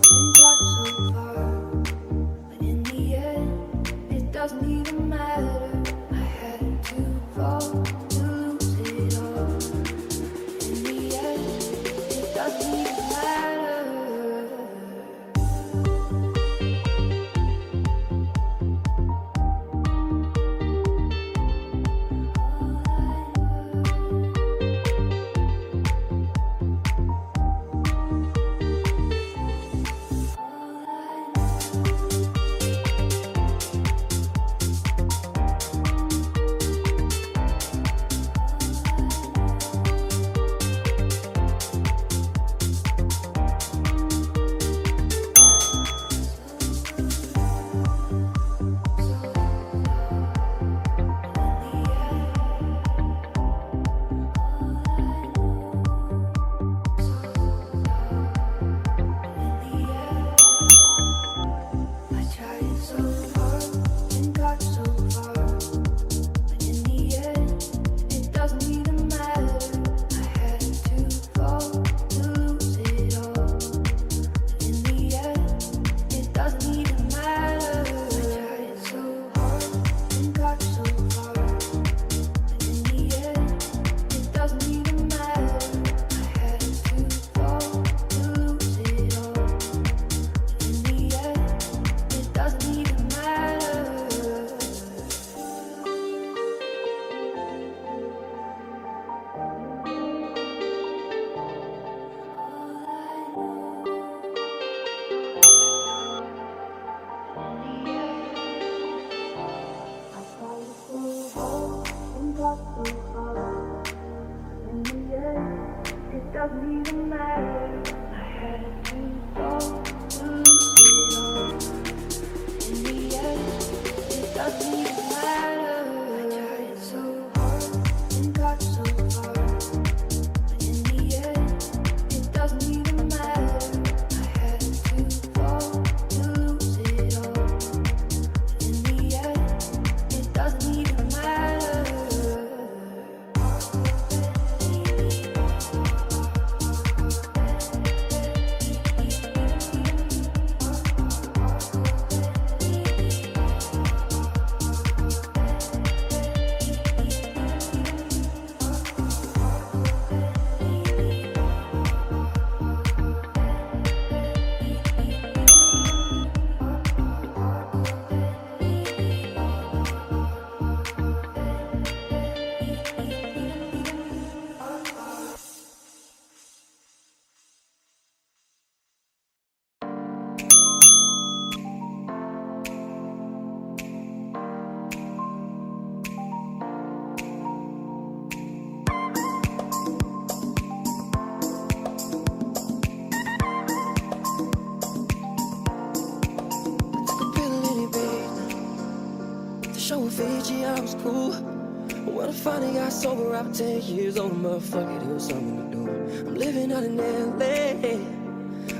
Been got so far, but in the end, it doesn't even matter. I had to fall to lose it all. In the end, it doesn't even matter. Doesn't even matter. I had to fall to lose it all. In the end, it doesn't even matter. I tried so hard and got so far, but in the end, it doesn't even matter. I had to fall to lose it all. In the end, it doesn't even matter. Showing Fiji I was cool. When I finally got sober, I was 10 years old, motherfucker, it was something to do. I'm living out in LA.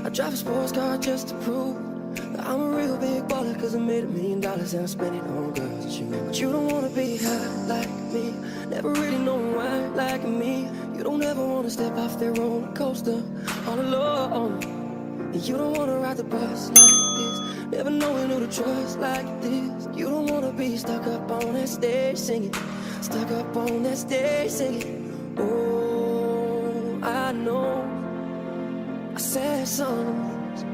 I drive a sports car just to prove that I'm a real big baller, cause I made $1 million and I spent it on girls and shoes. But you don't wanna be high like me, never really know why like me. You don't ever wanna step off that roller coaster all alone. And you don't wanna ride the bus like this, never knowing who to trust like this. You don't wanna be stuck up on that stage singing, stuck up on that stage singing. Oh, I know I said songs,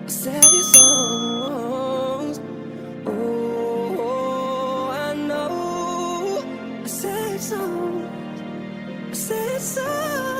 I said songs. Oh, I know I said songs, I said songs.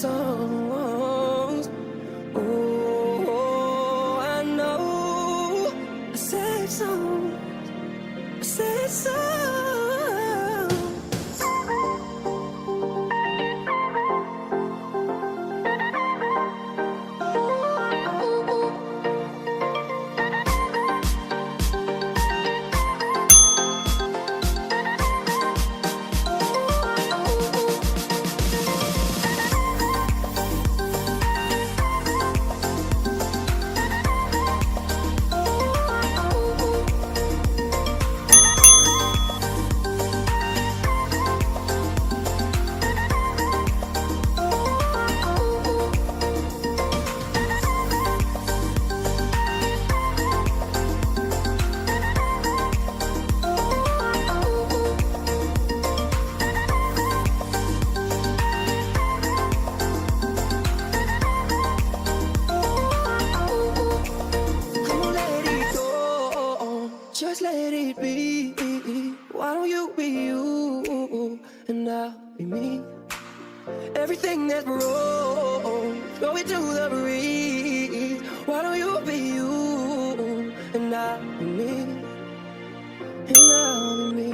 songs. Oh, I know a sad song, a sad song. Just let it be. Why don't you be you and I'll be me? Everything that's wrong, throw it to the breeze. Why don't you be you and I'll be me? And I'll be me.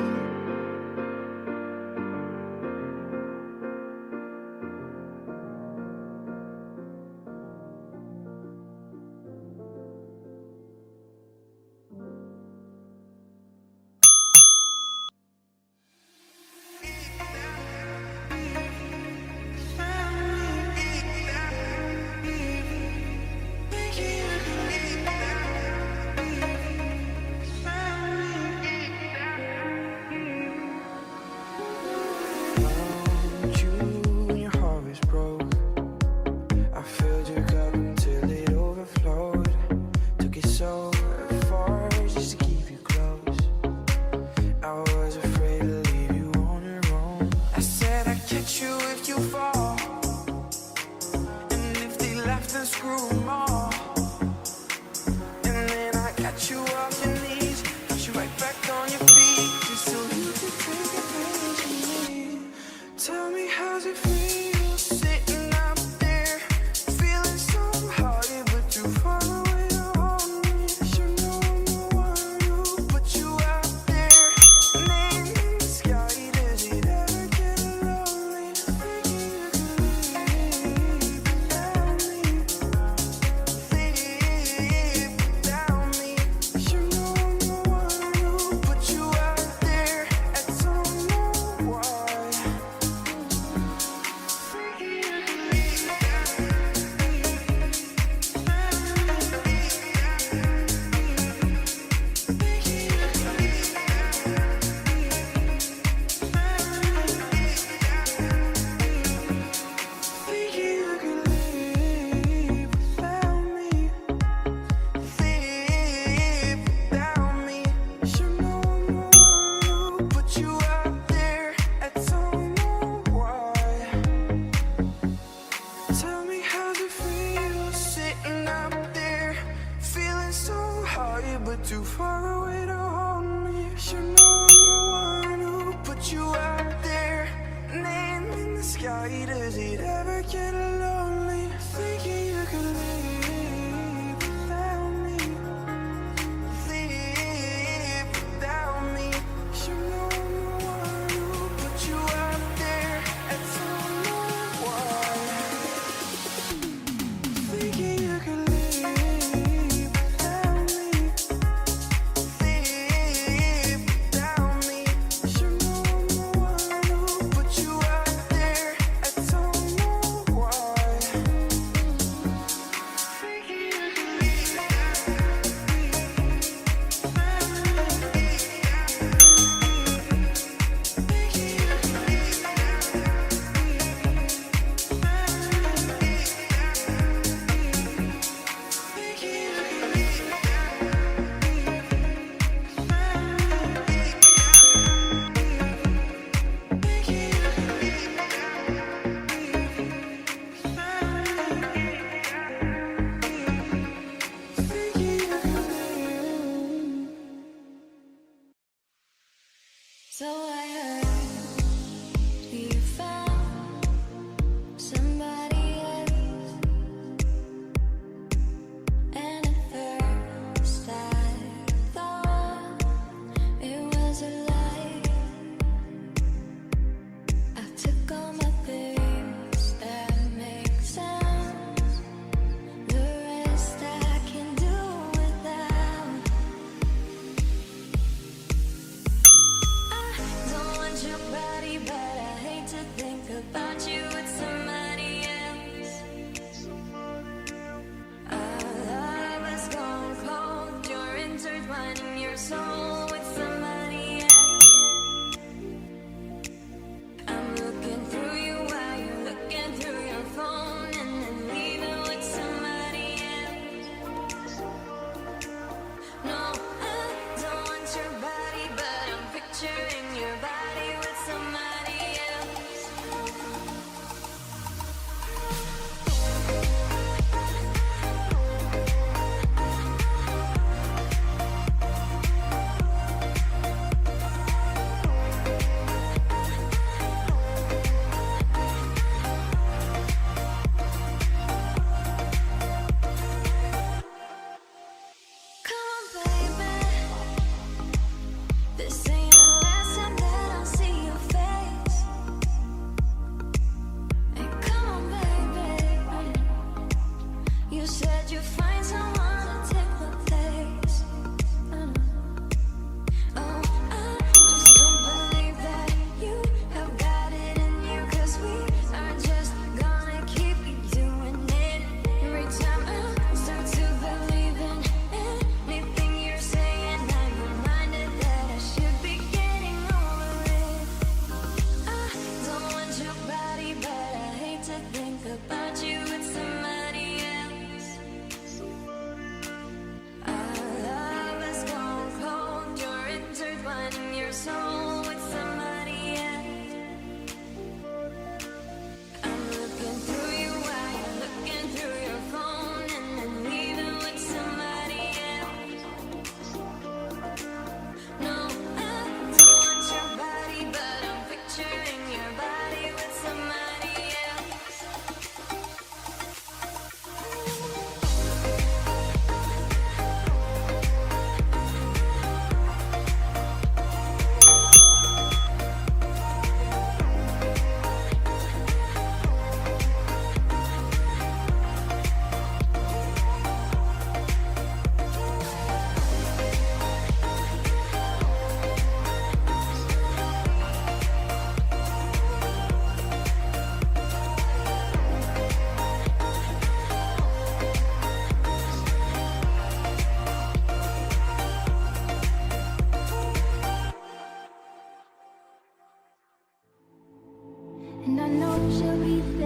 Too far away to hold me. You know I'm the one who put you out there. Name in the sky, does it ever get lonely? Thinking you could leave without me. Leave without me. You know I'm the one who put you out there. And don't know why. Thinking you could leave. Why?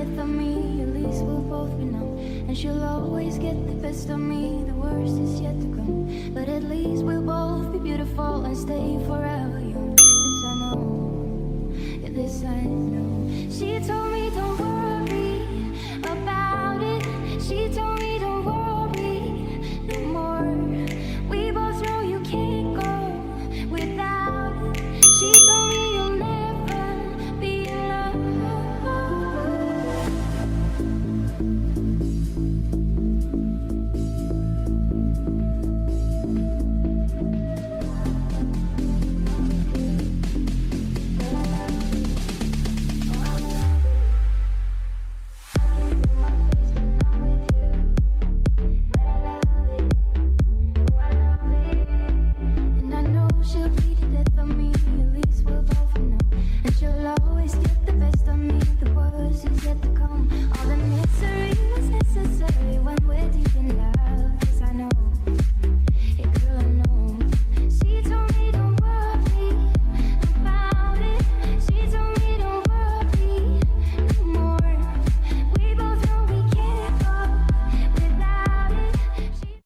death of me, at least we'll both be numb. And she'll always get the best of me, the worst is yet to come.